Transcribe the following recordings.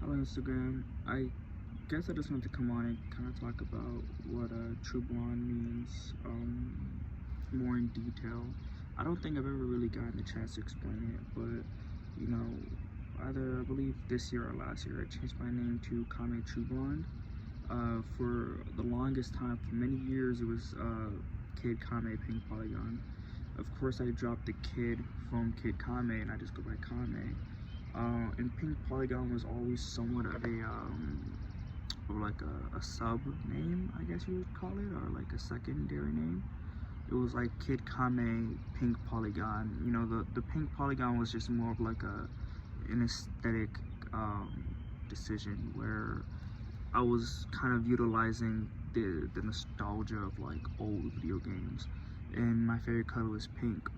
Hello Instagram. I guess I just wanted to come on and kind of talk about what Trueblonde means more in detail. I don't think I've ever really gotten a chance to explain it, but you know, either I believe this year or last year I changed my name to Kame Trueblonde. For the longest time, for many years, it was Kid Kame Pink Polygon. Of course, I dropped the kid from Kid Kame and I just go by Kame. And Pink Polygon was always somewhat of a sub name, I guess you would call it, or like a secondary name. It was like Kid Kame Pink Polygon. You know, the Pink Polygon was just more of like an aesthetic decision where I was kind of utilizing the nostalgia of like old video games, and my favorite color was pink,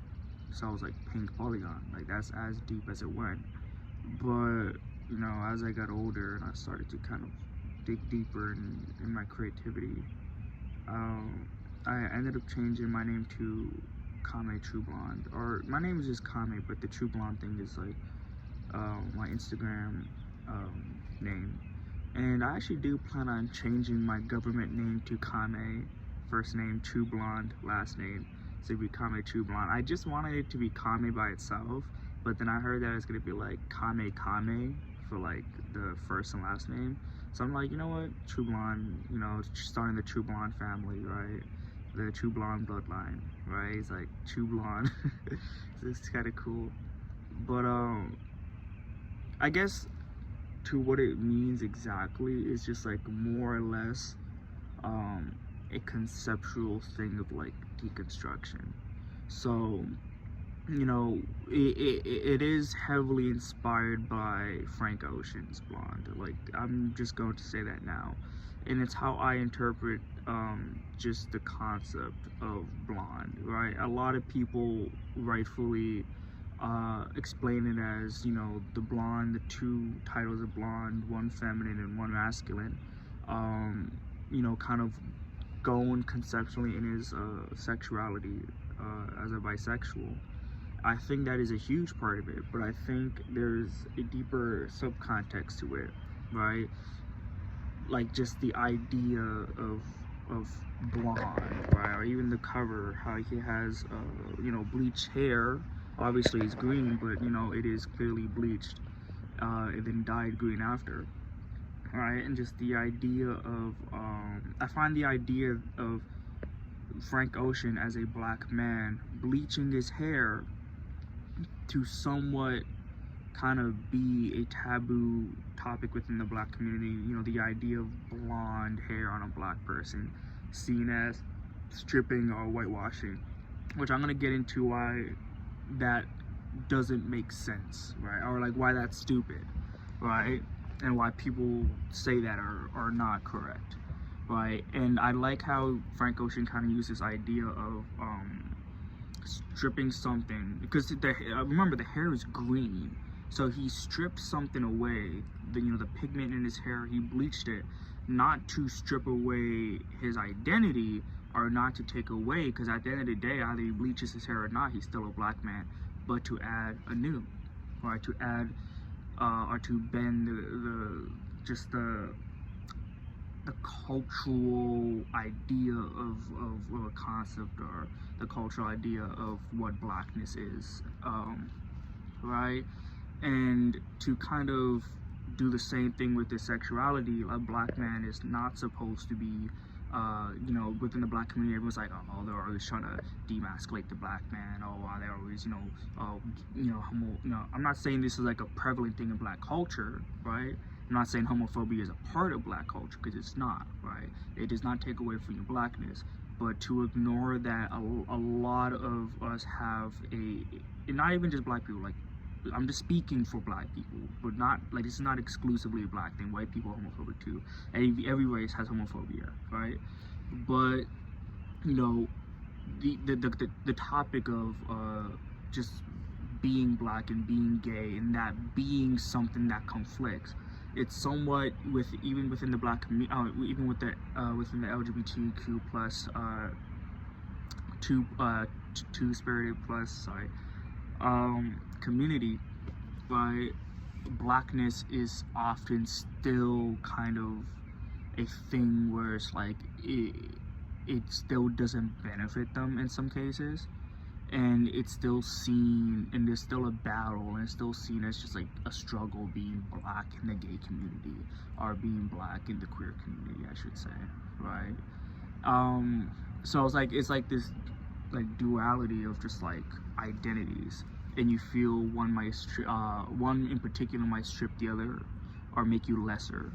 so I was like Pink Polygon. Like that's as deep as it went. But you know, as I got older and I started to kind of dig deeper in my creativity, I ended up changing my name to Kame Trueblonde, or my name is just Kame, but the Trueblonde thing is like my Instagram name. And I actually do plan on changing my government name to Kame, first name Trueblonde, last name, so it'd be Kame Trueblonde. I just wanted it to be Kame by itself, but then I heard that it's gonna be like Kame Kame for like the first and last name. So I'm like, you know what, Trueblonde, you know, starting the Trueblonde family, right? The Trueblonde bloodline, right? It's like Trueblonde. It's kind of cool. But I guess to what it means exactly is just like more or less a conceptual thing of like deconstruction. So you know, it is heavily inspired by Frank Ocean's Blonde. Like, I'm just going to say that now. And it's how I interpret just the concept of blonde, right? A lot of people rightfully explain it as, you know, the blonde, the two titles of blonde, one feminine and one masculine. You know, kind of going conceptually in his sexuality as a bisexual. I think that is a huge part of it, but I think there's a deeper subcontext to it, right? Like just the idea of blonde, right? Or even the cover, how he has you know, bleached hair. Obviously it's green, but you know, it is clearly bleached and then dyed green after, right? And just the idea of I find the idea of Frank Ocean as a black man bleaching his hair to somewhat kind of be a taboo topic within the black community. You know, the idea of blonde hair on a black person seen as stripping or whitewashing, which I'm gonna get into why that doesn't make sense, right? Or like why that's stupid, right? And why people say that are not correct, right? And I like how Frank Ocean kind of used this idea of stripping something, because remember the hair is green, so he stripped something away, the, you know, the pigment in his hair, he bleached it, not to strip away his identity or not to take away, because at the end of the day, either he bleaches his hair or not, he's still a black man, but to add anew, right? To add or to bend the cultural idea of a concept, or the cultural idea of what blackness is, right? And to kind of do the same thing with his sexuality. A black man is not supposed to be, you know, within the black community, everyone's like, oh, they're always trying to demasculate the black man, oh, they're always, you know, I'm not saying this is like a prevalent thing in black culture, right? I'm not saying homophobia is a part of black culture, because it's not, right? It does not take away from your blackness, but to ignore that a lot of us have and not even just black people, like, I'm just speaking for black people, but not, like, this is not exclusively a black thing. White people are homophobic too. Every race has homophobia, right? But, you know, the topic of just being black and being gay, and that being something that conflicts, it's somewhat even within the black community, even with the within the LGBTQ plus two-spirited plus, sorry, community, right? blackness is often still kind of a thing where it's like it still doesn't benefit them in some cases, and it's still seen, and there's still a battle, and it's still seen as just like a struggle being black in the gay community, or being black in the queer community, I should say, right? So it's like this like duality of just like identities, and you feel one might one in particular might strip the other or make you lesser,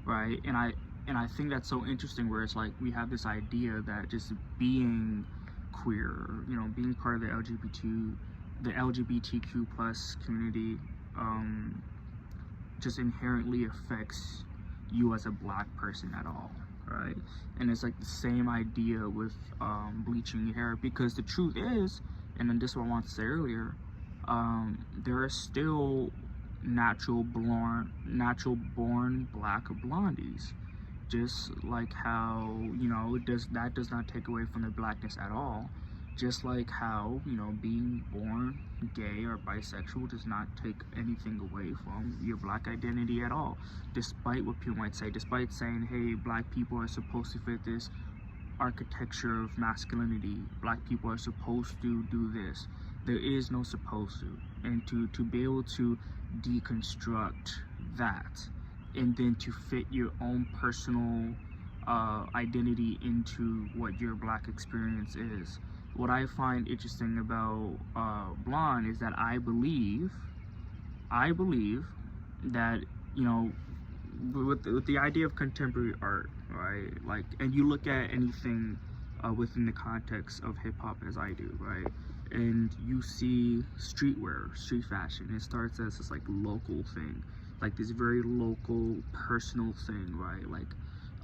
right? And I think that's so interesting, where it's like we have this idea that just being queer, you know, being part of the LGBTQ plus community, just inherently affects you as a black person at all, right? And it's like the same idea with bleaching your hair, because the truth is, and then this is what I wanted to say earlier, there are still natural born black blondies, just like how, you know, that does not take away from their blackness at all. Just like how, you know, being born gay or bisexual does not take anything away from your black identity at all. Despite what people might say, despite saying, hey, black people are supposed to fit this architecture of masculinity, black people are supposed to do this. There is no supposed to. And to be able to deconstruct that, and then to fit your own personal identity into what your black experience is. What I find interesting about Blonde is that I believe that, you know, with the idea of contemporary art, right? Like, and you look at anything within the context of hip hop, as I do, right? And you see streetwear, street fashion. It starts as this like local thing, like this very local, personal thing, right? Like,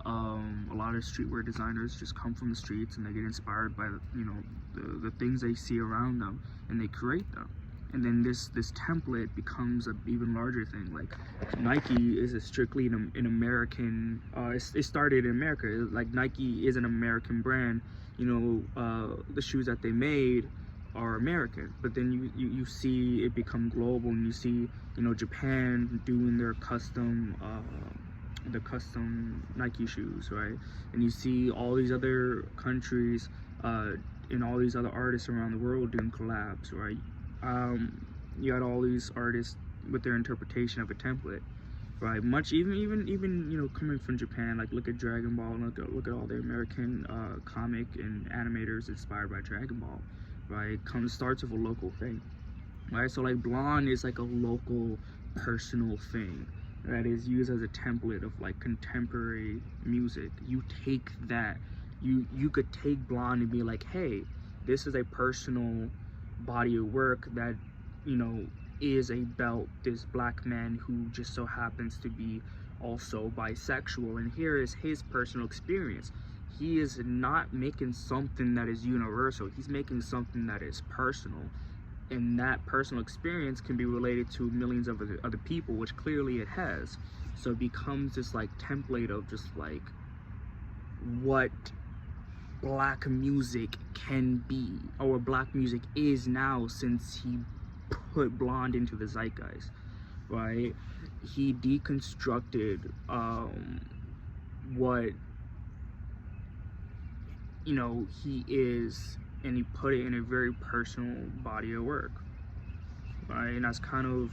a lot of streetwear designers just come from the streets, and they get inspired by, you know, the things they see around them, and they create them. And then this template becomes an even larger thing. Like Nike is strictly an American. It started in America. Like Nike is an American brand. You know, the shoes that they made are American, but then you see it become global, and you see, you know, Japan doing their custom the custom Nike shoes, right? And you see all these other countries and all these other artists around the world doing collabs, right? You got all these artists with their interpretation of a template, right? Much even you know, coming from Japan, like look at Dragon Ball, look at all the American comic and animators inspired by Dragon Ball, right? Starts with a local thing, right? So like Blonde is like a local, personal thing that is used as a template of like contemporary music. You take that, you could take Blonde and be like, hey, this is a personal body of work that, you know, is about this black man who just so happens to be also bisexual, and here is his personal experience. He is not making something that is universal, he's making something that is personal, and that personal experience can be related to millions of other people, which clearly it has. So it becomes this like template of just like what black music can be, or black music is now, since he put Blonde into the zeitgeist, right? He deconstructed what, you know, he is, and he put it in a very personal body of work, right? And that's kind of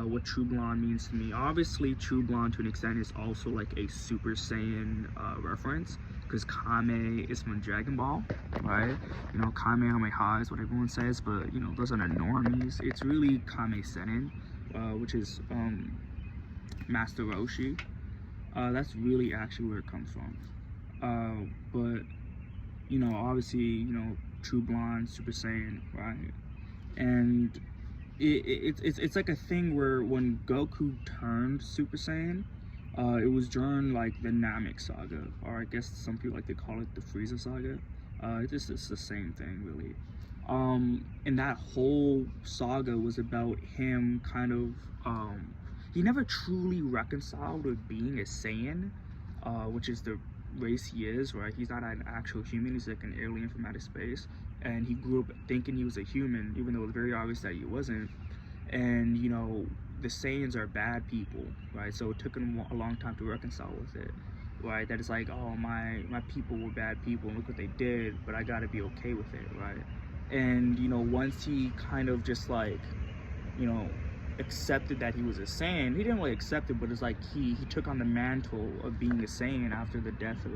what Trueblonde means to me. Obviously, Trueblonde to an extent is also like a Super Saiyan reference, because Kame is from Dragon Ball, right? You know, Kamehameha is what everyone says, but you know, those are the normies. It's really Kame Senin, which is Master Roshi. That's really actually where it comes from. But you know, obviously, you know, Trueblonde, Super Saiyan, right? And it's like a thing where when Goku turned Super Saiyan, it was during like the Namek saga, or I guess some people like to call it the Frieza saga. It's the same thing, really. And that whole saga was about him kind of, he never truly reconciled with being a Saiyan, which is the race he is, right? He's not an actual human, he's like an alien from outer space, and he grew up thinking he was a human, even though it was very obvious that he wasn't. And you know, the Saiyans are bad people, right? So it took him a long time to reconcile with it, right? That it's like, oh, my people were bad people and look what they did, but I gotta be okay with it, right? And you know, once he kind of just like, you know, accepted that he was a Saiyan, he didn't really accept it, but it's like he took on the mantle of being a Saiyan after the death of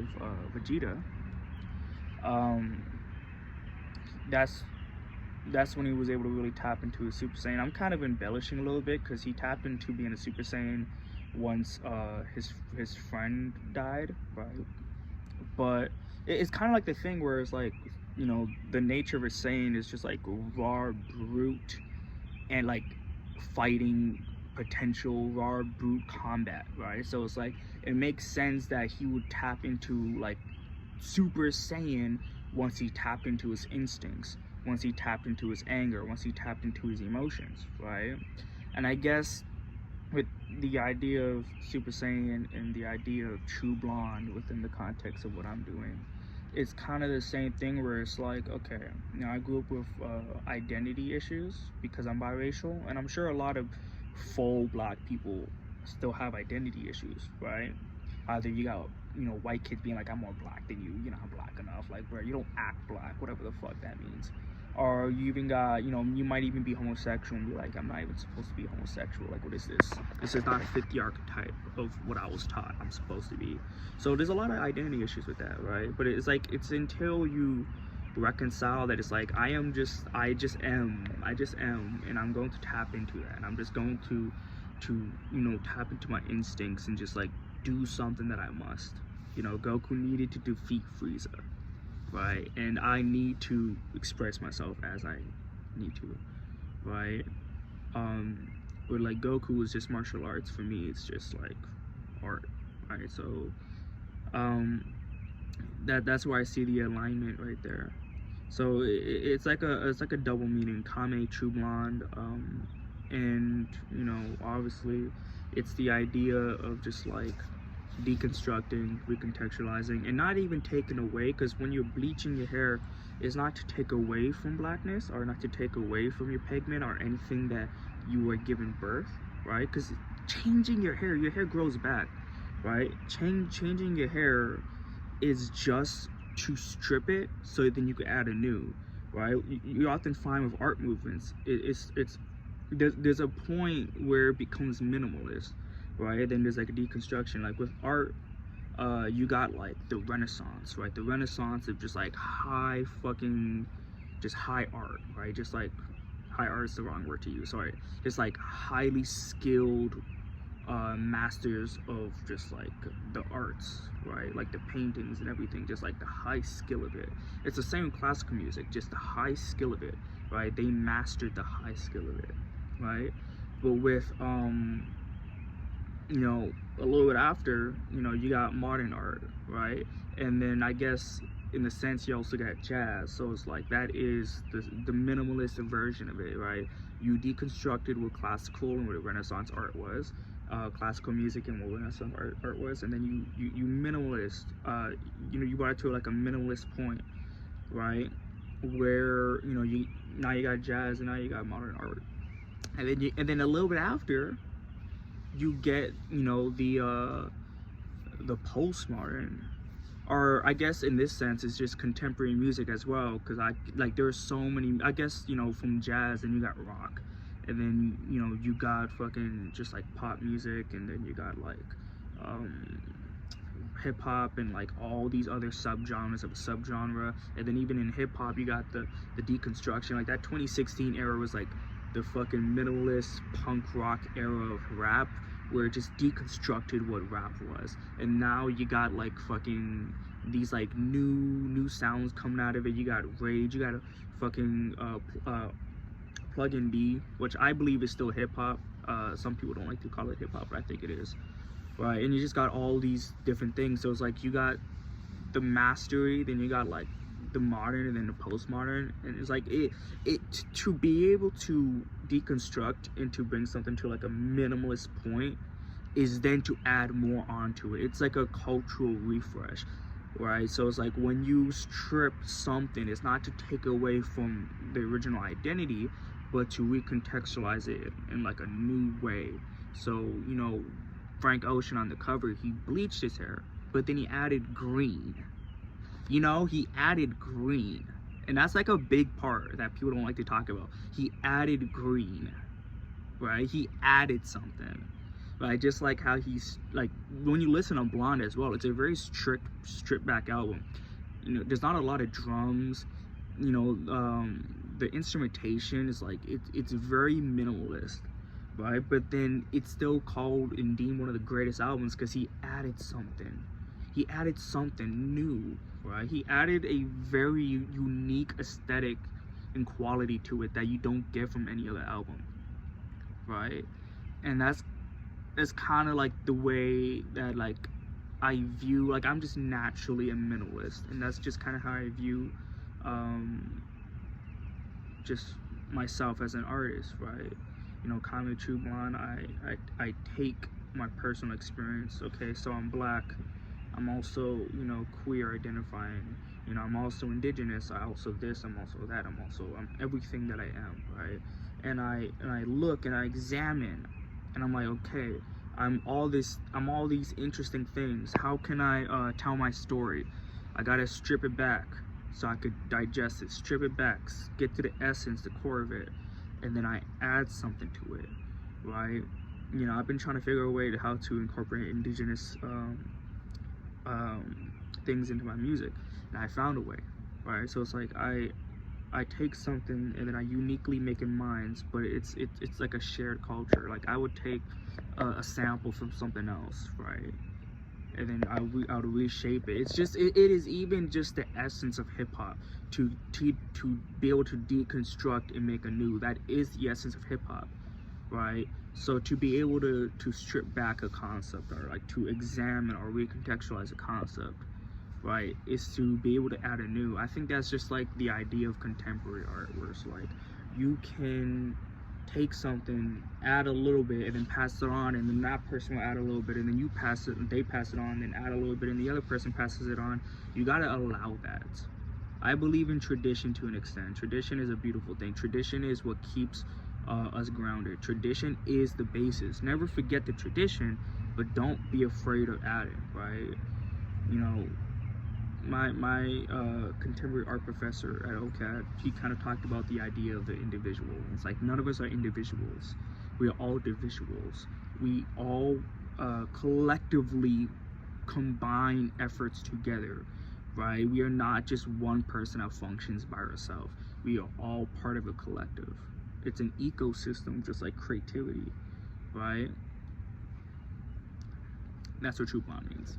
Vegeta. Um, that's when he was able to really tap into his Super Saiyan. I'm kind of embellishing a little bit because he tapped into being a Super Saiyan once his friend died, right? But it's kind of like the thing where it's like, you know, the nature of a Saiyan is just like raw brute and like fighting potential raw brute combat, right? So it's like it makes sense that he would tap into like Super Saiyan once he tapped into his instincts, once he tapped into his anger, once he tapped into his emotions, right? And I guess with the idea of Super Saiyan and the idea of Trueblonde within the context of what I'm doing, it's kind of the same thing where it's like, okay, you know, I grew up with identity issues because I'm biracial, and I'm sure a lot of full black people still have identity issues, right? Either you got, you know, white kids being like, I'm more black than you, you're not black enough, like, bro, you don't act black, whatever the fuck that means. Or you even got, you know, you might even be homosexual and be like, I'm not even supposed to be homosexual, like, what is this? This does not fit the archetype of what I was taught I'm supposed to be. So there's a lot of identity issues with that, right? But it's like, it's until you reconcile that it's like, I just am, and I'm going to tap into that, and I'm just going to you know, tap into my instincts and just like do something that I must. You know, Goku needed to defeat Frieza, right? And I need to express myself as I need to, right? But like Goku is just martial arts. For me, it's just like art, right? So that's where I see the alignment right there. So it's like a double meaning, Kame, Trueblonde, and you know, obviously it's the idea of just like deconstructing, recontextualizing, and not even taking away, because when you're bleaching your hair, it's not to take away from blackness or not to take away from your pigment or anything that you were given birth, right? Because changing your hair grows back, right? Changing your hair is just to strip it so then you can add a new, right? You often find with art movements, there's a point where it becomes minimalist, right? Then there's like a deconstruction. Like with art, you got like the Renaissance, right? The Renaissance of just like high art, right? Just like high art is the wrong word to use, sorry. Just like highly skilled masters of just like the arts, right? Like the paintings and everything, just like the high skill of it. It's the same with classical music, just the high skill of it, right? They mastered the high skill of it, right? But with you know, a little bit after, you know, you got modern art, right? And then I guess in the sense you also got jazz. So it's like that is the minimalist version of it, right? You deconstructed what classical and what Renaissance art was, classical music and what Renaissance art was, and then you minimalist, you know, you brought it to like a minimalist point, right? Where, you know, now you got jazz and now you got modern art, and then a little bit after, you get, you know, the postmodern, or I guess in this sense it's just contemporary music as well, because there's so many, I guess, you know, from jazz, and you got rock, and then, you know, you got fucking just like pop music, and then you got like hip-hop and like all these other subgenres of a subgenre, and then even in hip-hop you got the deconstruction. Like that 2016 era was like the fucking minimalist punk rock era of rap, where it just deconstructed what rap was, and now you got like fucking these like new sounds coming out of it. You got rage, you got a fucking plug-in B, which I believe is still hip-hop. Some people don't like to call it hip-hop, but I think it is, right? And you just got all these different things. So it's like you got the mastery, then you got like the modern, and then the postmodern, and it's like it to be able to deconstruct and to bring something to like a minimalist point is then to add more onto it. It's like a cultural refresh, right? So it's like when you strip something, it's not to take away from the original identity, but to recontextualize it in like a new way. So, you know, Frank Ocean on the cover, he bleached his hair, but then he added green. You know, he added green. And that's like a big part that people don't like to talk about. He added green, right? He added something, right? Just like how he's, like, when you listen on Blonde as well, it's a very stripped back album. You know, there's not a lot of drums. You know, the instrumentation is like, it's very minimalist, right? But then it's still called and deemed one of the greatest albums because he added something. He added something new, right? He added a very unique aesthetic and quality to it that you don't get from any other album, right? And that's kind of like the way that, like, I view, like, I'm just naturally a minimalist, and that's just kind of how I view just myself as an artist, right? You know, Kame Trueblonde, I take my personal experience. Okay, so I'm black, I'm also, you know, queer identifying, you know, I'm also indigenous, I also this, I'm also that, I'm everything that I am, right? And I look and I examine, and I'm like, okay, I'm all these interesting things. How can I tell my story? I gotta strip it back so I could digest it, strip it back, get to the essence, the core of it, and then I add something to it, right? You know, I've been trying to figure a way to how to incorporate indigenous things into my music, and I found a way, right? So it's like I take something and then I uniquely make it mine, but it's like a shared culture. Like I would take a sample from something else, right? And then I would reshape it. It's just it is even just the essence of hip hop to be able to deconstruct and make anew. That is the essence of hip hop, right? So to be able to strip back a concept, or like to examine or recontextualize a concept, right, is to be able to add anew. I think that's just like the idea of contemporary art, where it's like you can take something, add a little bit, and then pass it on, and then that person will add a little bit, and then you pass it, and they pass it on, then add a little bit, and the other person passes it on. You gotta allow that. I believe in tradition to an extent. Tradition is a beautiful thing. Tradition is what keeps us grounded. Tradition is the basis. Never forget the tradition, but don't be afraid of adding, right? You know, my contemporary art professor at OCAD, he kind of talked about the idea of the individual. It's like none of us are individuals. We are all individuals. We all collectively combine efforts together, right? We are not just one person that functions by herself. We are all part of a collective. It's an ecosystem, just like creativity, right? That's what Trueblonde means.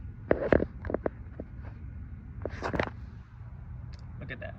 Look at that.